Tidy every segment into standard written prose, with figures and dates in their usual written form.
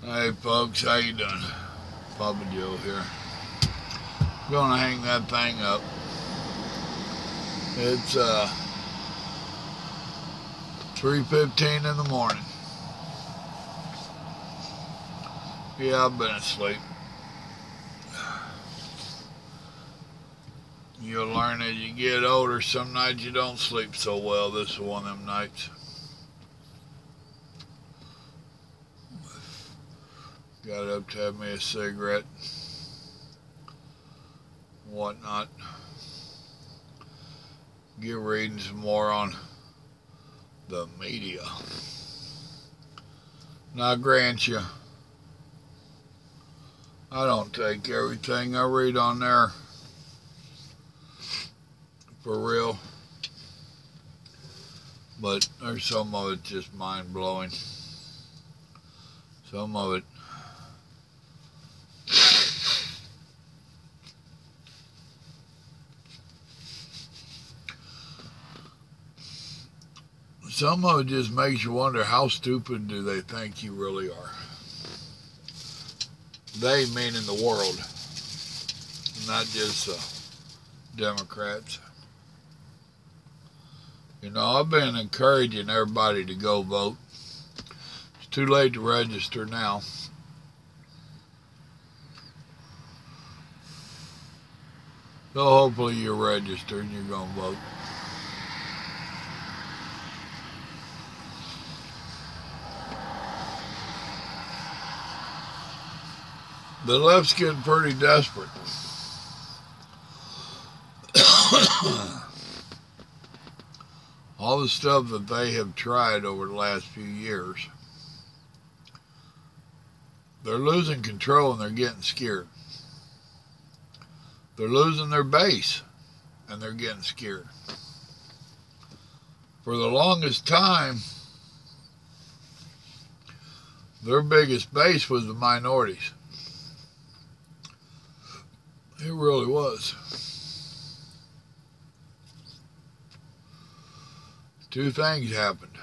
Hey folks, how you doing? Papa Joe here. Gonna hang that thing up. It's 3:15 in the morning. Yeah, I've been asleep. You'll learn as you get older. Some nights you don't sleep so well. This is one of them nights. Got up to have me a cigarette, whatnot. Get reading some more on the media. Now, I grant you, I don't take everything I read on there for real, but there's some of it just mind blowing. Some of it just makes you wonder, how stupid do they think you really are? They meaning the world, not just Democrats. You know, I've been encouraging everybody to go vote. It's too late to register now. So hopefully you're registered and you're going to vote. The left's getting pretty desperate. All the stuff that they have tried over the last few years, they're losing control and they're getting scared. They're losing their base and they're getting scared. For the longest time, their biggest base was the minorities. It really was. Two things happened.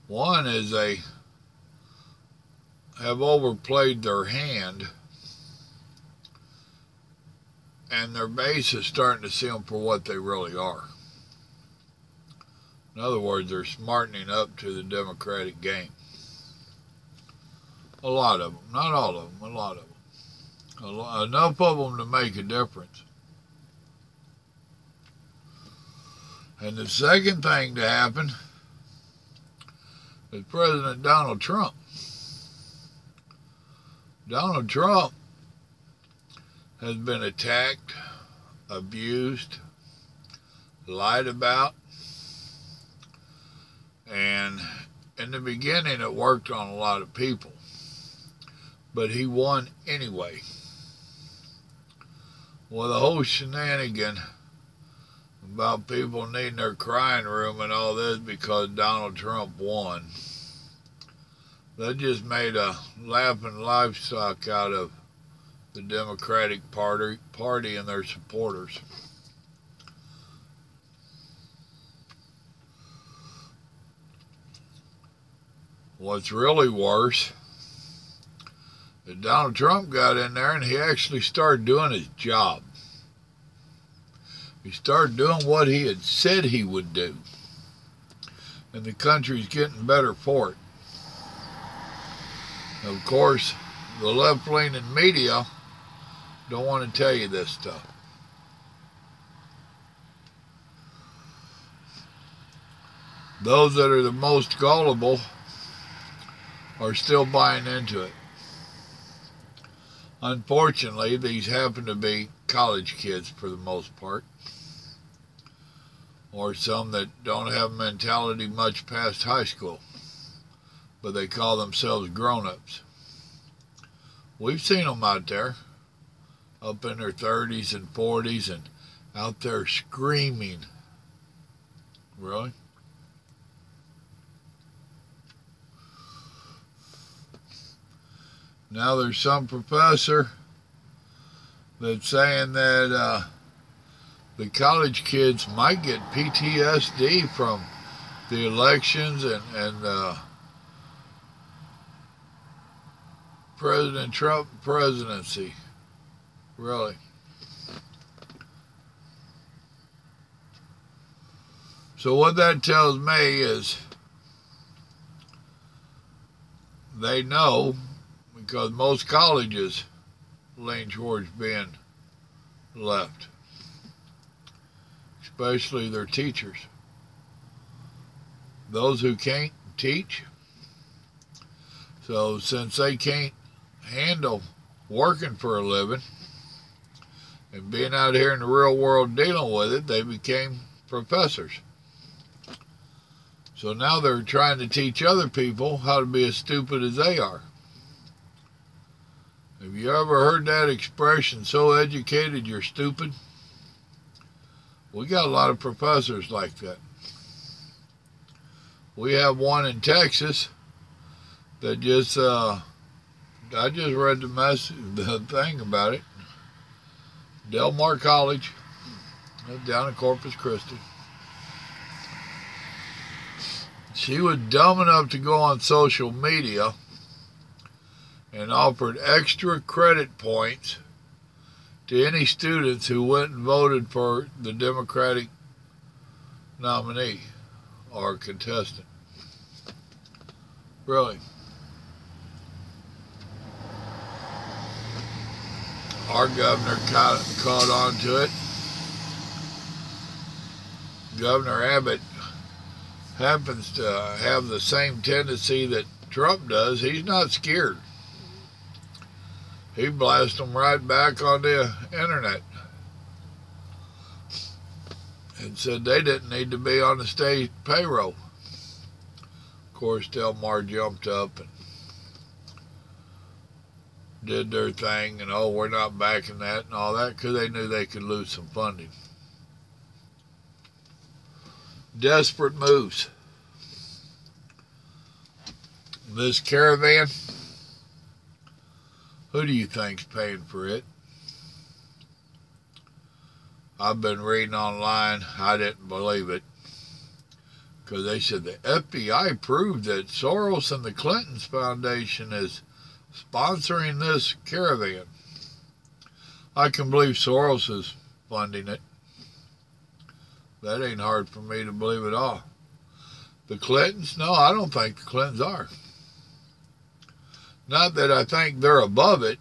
One is they have overplayed their hand, and their base is starting to see them for what they really are. In other words, they're smartening up to the Democratic game. A lot of them, not all of them, a lot of them. Enough of them to make a difference. And the second thing to happen is President Donald Trump. Donald Trump has been attacked, abused, lied about, and in the beginning it worked on a lot of people, but he won anyway. Well, the whole shenanigan about people needing their crying room and all this because Donald Trump won, that just made a laughing livestock out of the Democratic Party and their supporters. What's really worse is Donald Trump got in there and he actually started doing his job. He started doing what he had said he would do. And the country's getting better for it. Of course, the left-leaning media don't want to tell you this stuff. Those that are the most gullible are still buying into it. Unfortunately, these happen to be college kids for the most part, or some that don't have a mentality much past high school, but they call themselves grown-ups. We've seen them out there, up in their 30s and 40s, and out there screaming. Really? Now there's some professor that's saying that the college kids might get PTSD from the elections and President Trump presidency. Really. So what that tells me is they know, because most colleges lean towards being left, especially their teachers. Those who can't teach. So since they can't handle working for a living and being out here in the real world dealing with it, they became professors. So now they're trying to teach other people how to be as stupid as they are. Have you ever heard that expression, so educated you're stupid? We got a lot of professors like that. We have one in Texas that just, I just read the thing about it. Del Mar College, down in Corpus Christi. She was dumb enough to go on social media and offered extra credit points to any students who went and voted for the Democratic nominee or contestant. Really. Our governor caught on to it. Governor Abbott happens to have the same tendency that Trump does. He's not scared. He blasts them right back on the internet and said they didn't need to be on the state payroll. Of course, Del Mar jumped up and did their thing, and oh, we're not backing that and all that, because they knew they could lose some funding. Desperate moves. This caravan, who do you think's paying for it? I've been reading online. I didn't believe it, because they said the FBI proved that Soros and the Clintons Foundation is sponsoring this caravan. I can believe Soros is funding it. That ain't hard for me to believe at all. The Clintons? No, I don't think the Clintons are. Not that I think they're above it.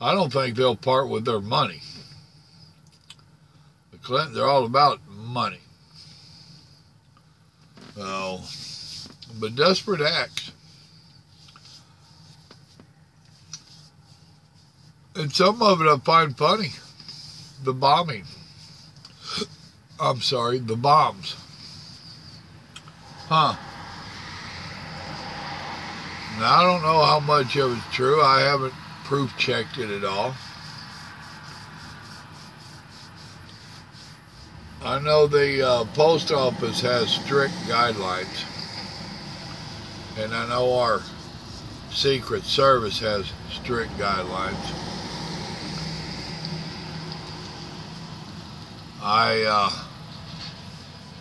I don't think they'll part with their money. The Clintons are all about money. So, but desperate acts. And some of it I find funny. The bombing. I'm sorry, the bombs. Huh. Now, I don't know how much of it's true. I haven't proof-checked it at all. I know the post office has strict guidelines. And I know our Secret Service has strict guidelines. I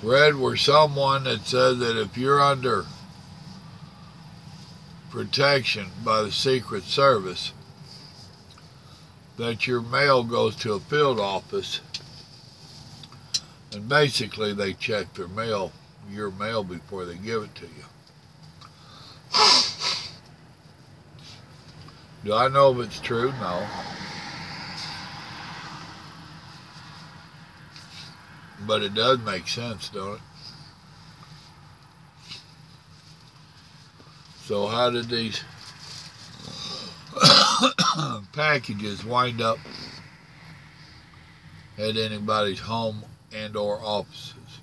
read where someone that said that if you're under protection by the Secret Service, that your mail goes to a field office, and basically they check their mail, your mail, before they give it to you. Do I know if it's true? No. But it does make sense, don't it? So how did these packages wind up at anybody's home and or offices?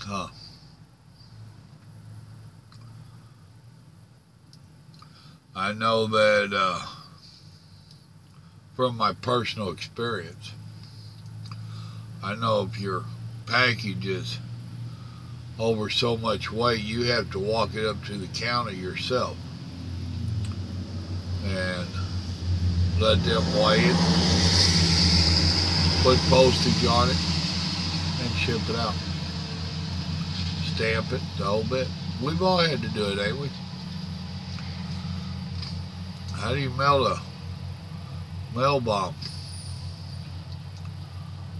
Huh. I know that from my personal experience, I know if your package is over so much weight, you have to walk it up to the counter yourself and let them weigh it, put postage on it, and ship it out. Stamp it, the whole bit. We've all had to do it, ain't we? How do you melt a mail bomb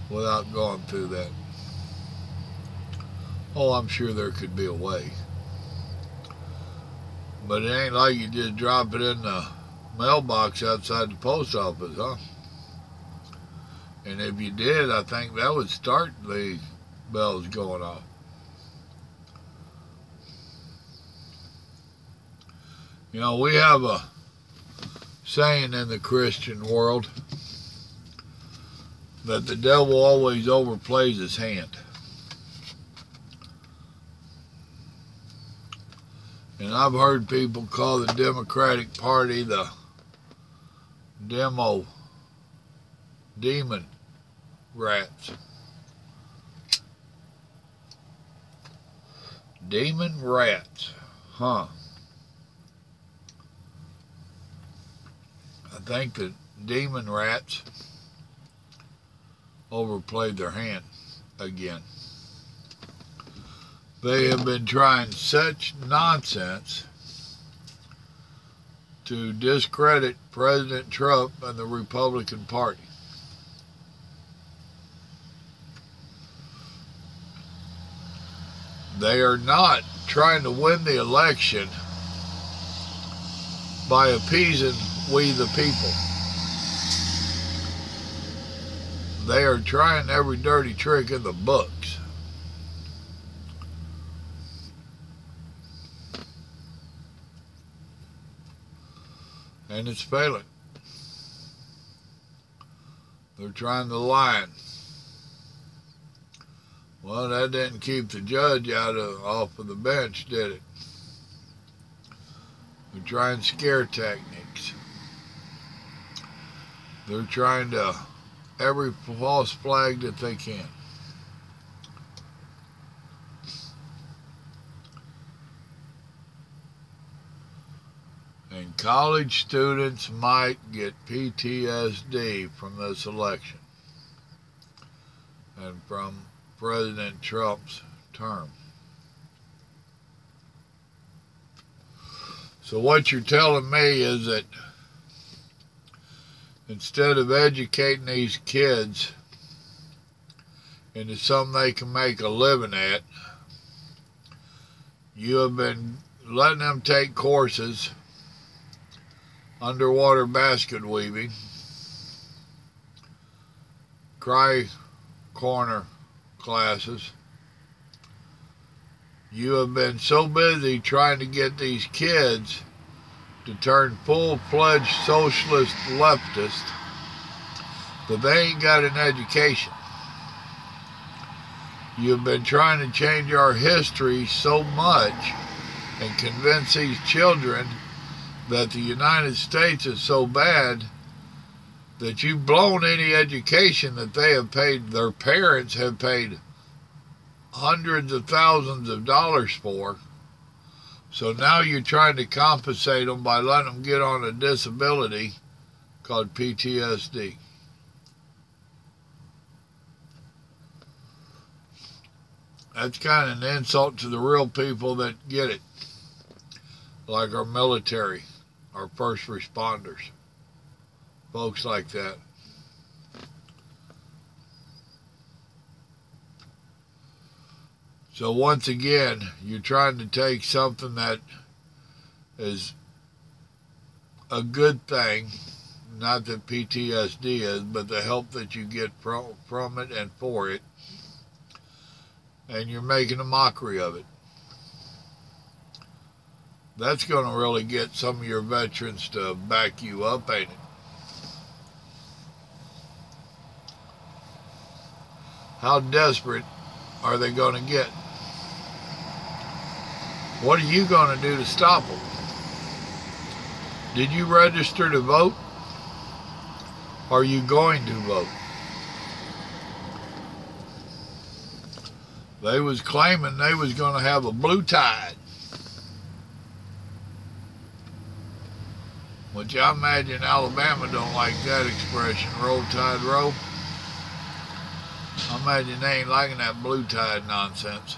without going through that? Oh, I'm sure there could be a way. But it ain't like you just drop it in the mailbox outside the post office, huh? And if you did, I think that would start the bells going off. You know, we have a saying in the Christian world that the devil always overplays his hand. And I've heard people call the Democratic Party the demon rats. Demon rats, huh? I think the demon rats overplayed their hand again. They have been trying such nonsense to discredit President Trump and the Republican Party. They are not trying to win the election by appeasing we the people. They are trying every dirty trick in the books. And it's failing. They're trying the lion. Well, that didn't keep the judge off of the bench, did it? They're trying scare techniques. They're trying to every false flag that they can. And college students might get PTSD from this election and from President Trump's term. So what you're telling me is that instead of educating these kids into something they can make a living at, you have been letting them take courses, underwater basket weaving, cry corner classes. You have been so busy trying to get these kids to turn full-fledged socialist leftists that they ain't got an education. You've been trying to change our history so much and convince these children that the United States is so bad that you've blown any education that they have paid, their parents have paid hundreds of thousands of dollars for. So now you're trying to compensate them by letting them get on a disability called PTSD. That's kind of an insult to the real people that get it, like our military, our first responders, folks like that. So once again, you're trying to take something that is a good thing, not that PTSD is, but the help that you get from it and for it, and you're making a mockery of it. That's going to really get some of your veterans to back you up, ain't it? How desperate are they going to get? What are you going to do to stop them? Did you register to vote? Are you going to vote? They was claiming they was going to have a blue tide, which I imagine Alabama don't like that expression, roll tide roll. I imagine they ain't liking that blue tide nonsense.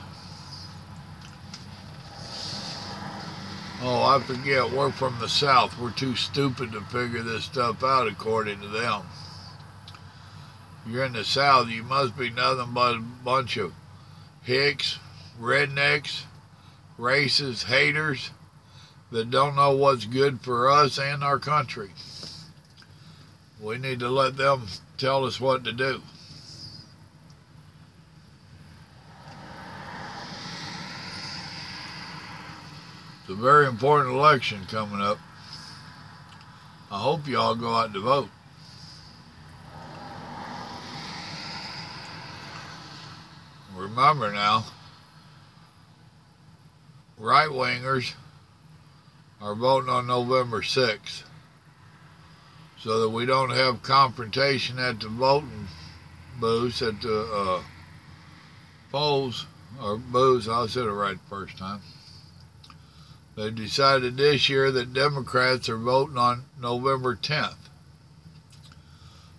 Oh, I forget, we're from the South. We're too stupid to figure this stuff out according to them. You're in the South, you must be nothing but a bunch of hicks, rednecks, racist, haters that don't know what's good for us and our country. We need to let them tell us what to do. It's a very important election coming up. I hope y'all go out to vote. Remember now, right-wingers are voting on November 6th so that we don't have confrontation at the voting booths, at the polls, or booths. I said it right the first time. They decided this year that Democrats are voting on November 10th.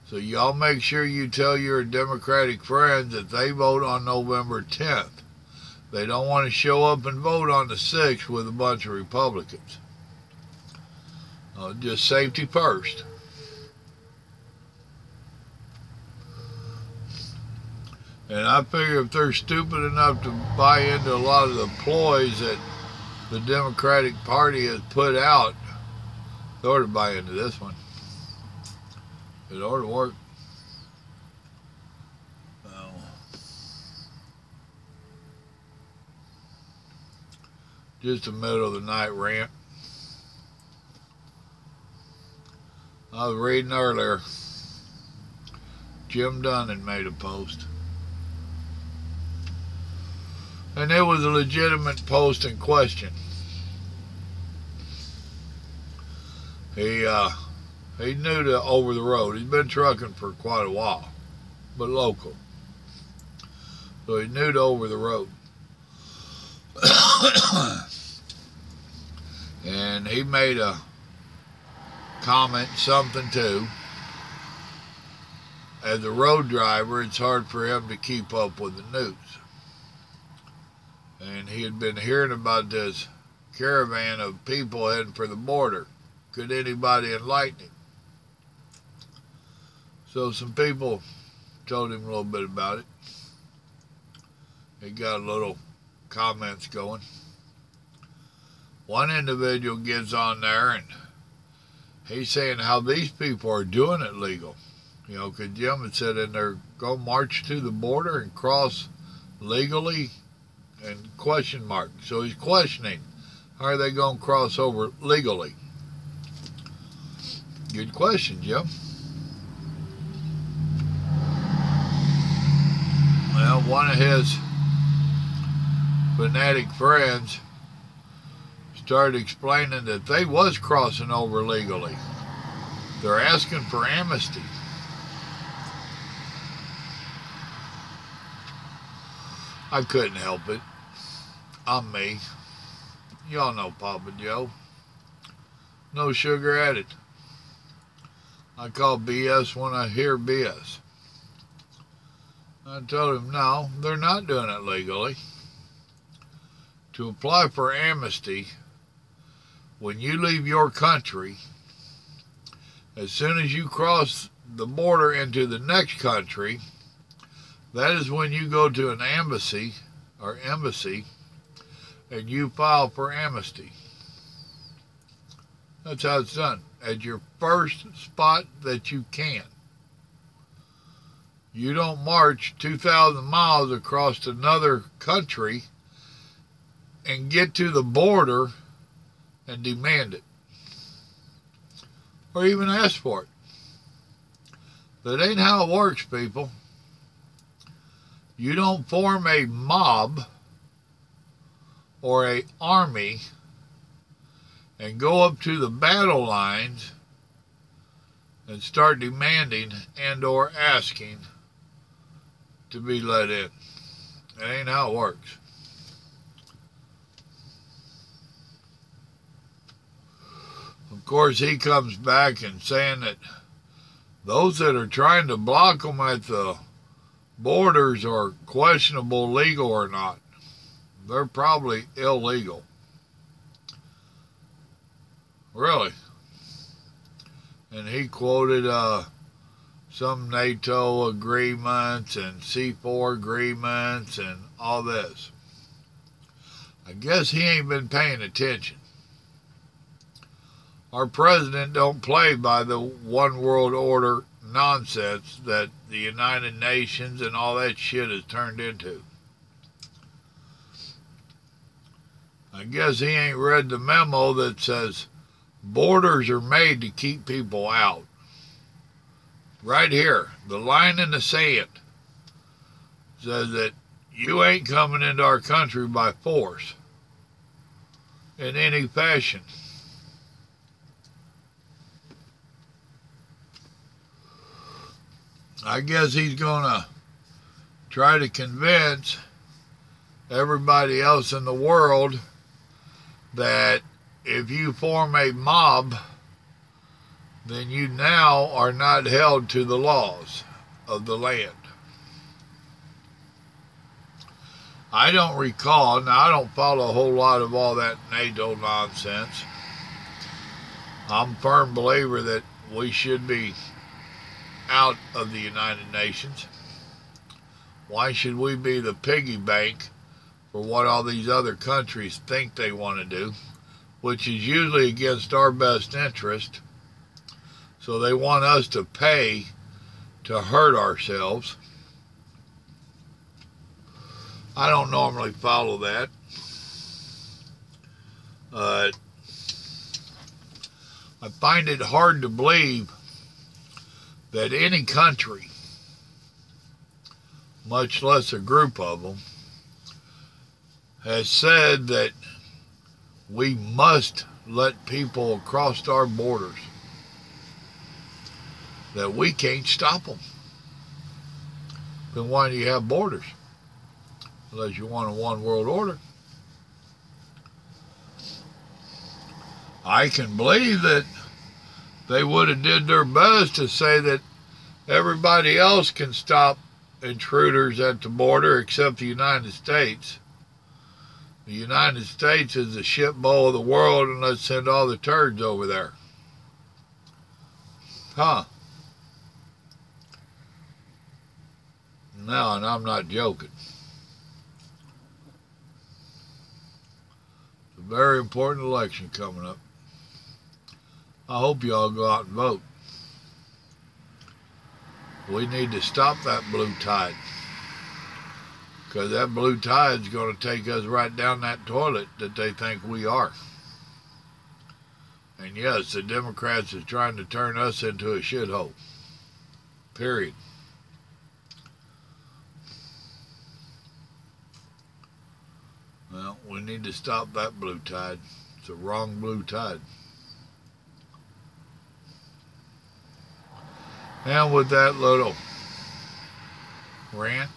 So y'all make sure you tell your Democratic friends that they vote on November 10th. They don't want to show up and vote on the 6th with a bunch of Republicans. Just safety first. And I figure if they're stupid enough to buy into a lot of the ploys that the Democratic Party has put out, they ought to buy into this one. It ought to work. Just a middle of the night rant. I was reading earlier, Jim Dunnan made a post. And it was a legitimate post in question. He knew to over the road. He's been trucking for quite a while, but local. So he knew to over the road. And he made a comment, something too. As a road driver, it's hard for him to keep up with the news. And he had been hearing about this caravan of people heading for the border. Could anybody enlighten him? So some people told him a little bit about it. He got a little comments going. One individual gets on there and he's saying how these people are doing it legal. You know, because Jim had said in there, go march to the border and cross legally, and question mark. So he's questioning, how are they going to cross over legally? Good question, Jim. Well, one of his fanatic friends started explaining that they was crossing over legally. They're asking for amnesty. I couldn't help it. I'm me. Y'all know Papa Joe. No sugar added. I call BS when I hear BS. I told him, no, they're not doing it legally. To apply for amnesty, when you leave your country, as soon as you cross the border into the next country, that is when you go to an embassy, and you file for amnesty. That's how it's done. At your first spot that you can. You don't march 2,000 miles across another country and get to the border and demand it. Or even ask for it. That ain't how it works, people. You don't form a mob or an army and go up to the battle lines and start demanding and or asking to be let in. That ain't how it works. Of course, he comes back and saying that those that are trying to block them at the borders are questionable legal or not. They're probably illegal. Really. And he quoted some NATO agreements and C4 agreements and all this. I guess he ain't been paying attention. Our president don't play by the one world order nonsense that the United Nations and all that shit has turned into. I guess he ain't read the memo that says borders are made to keep people out. Right here, the line in the sand says that you ain't coming into our country by force in any fashion. I guess he's going to try to convince everybody else in the world that if you form a mob, then you now are not held to the laws of the land. I don't recall, now I don't follow a whole lot of all that NATO nonsense. I'm a firm believer that we should be out of the United Nations. Why should we be the piggy bank for what all these other countries think they want to do, which is usually against our best interest? So they want us to pay to hurt ourselves. I don't normally follow that. I find it hard to believe that any country, much less a group of them, has said that we must let people across our borders, that we can't stop them. Then why do you have borders? Unless you want a one world order. I can believe that they would have did their best to say that everybody else can stop intruders at the border except the United States. The United States is the shit bowl of the world, and let's send all the turds over there. Huh? No, and I'm not joking. It's a very important election coming up. I hope you all go out and vote. We need to stop that blue tide, because that blue tide's going to take us right down that toilet that they think we are. And yes, the Democrats are trying to turn us into a shithole. Period. Well, we need to stop that blue tide. It's the wrong blue tide. And with that little rant,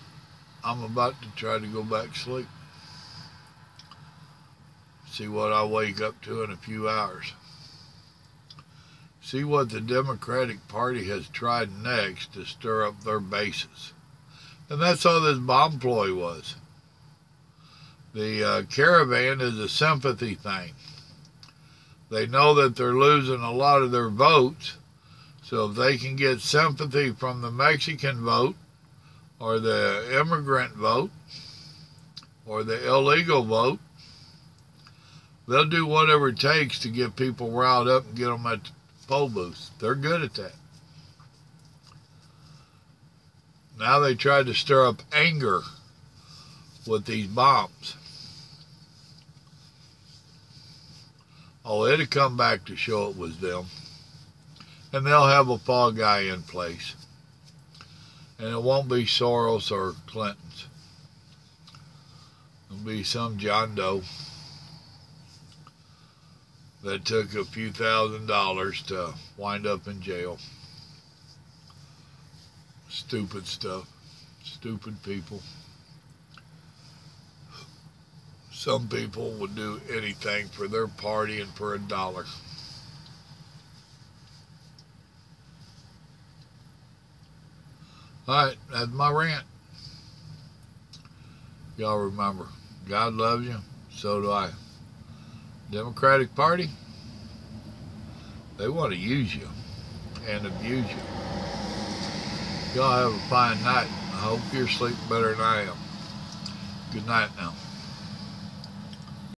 I'm about to try to go back to sleep. See what I wake up to in a few hours. See what the Democratic Party has tried next to stir up their bases. And that's all this bomb ploy was. The caravan is a sympathy thing. They know that they're losing a lot of their votes. So if they can get sympathy from the Mexican vote, or the immigrant vote, or the illegal vote, they'll do whatever it takes to get people riled up and get them at the poll booths. They're good at that. Now they tried to stir up anger with these bombs. Oh, it'll come back to show it was them. And they'll have a fall guy in place. And it won't be Soros or Clinton's. It'll be some John Doe that took a few $1,000s to wind up in jail. Stupid stuff. Stupid people. Some people would do anything for their party and for $1. Alright, that's my rant. Y'all remember, God loves you, so do I. Democratic Party, They want to use you and abuse you. Y'all have a fine night. I hope you're sleeping better than I am. Good night now.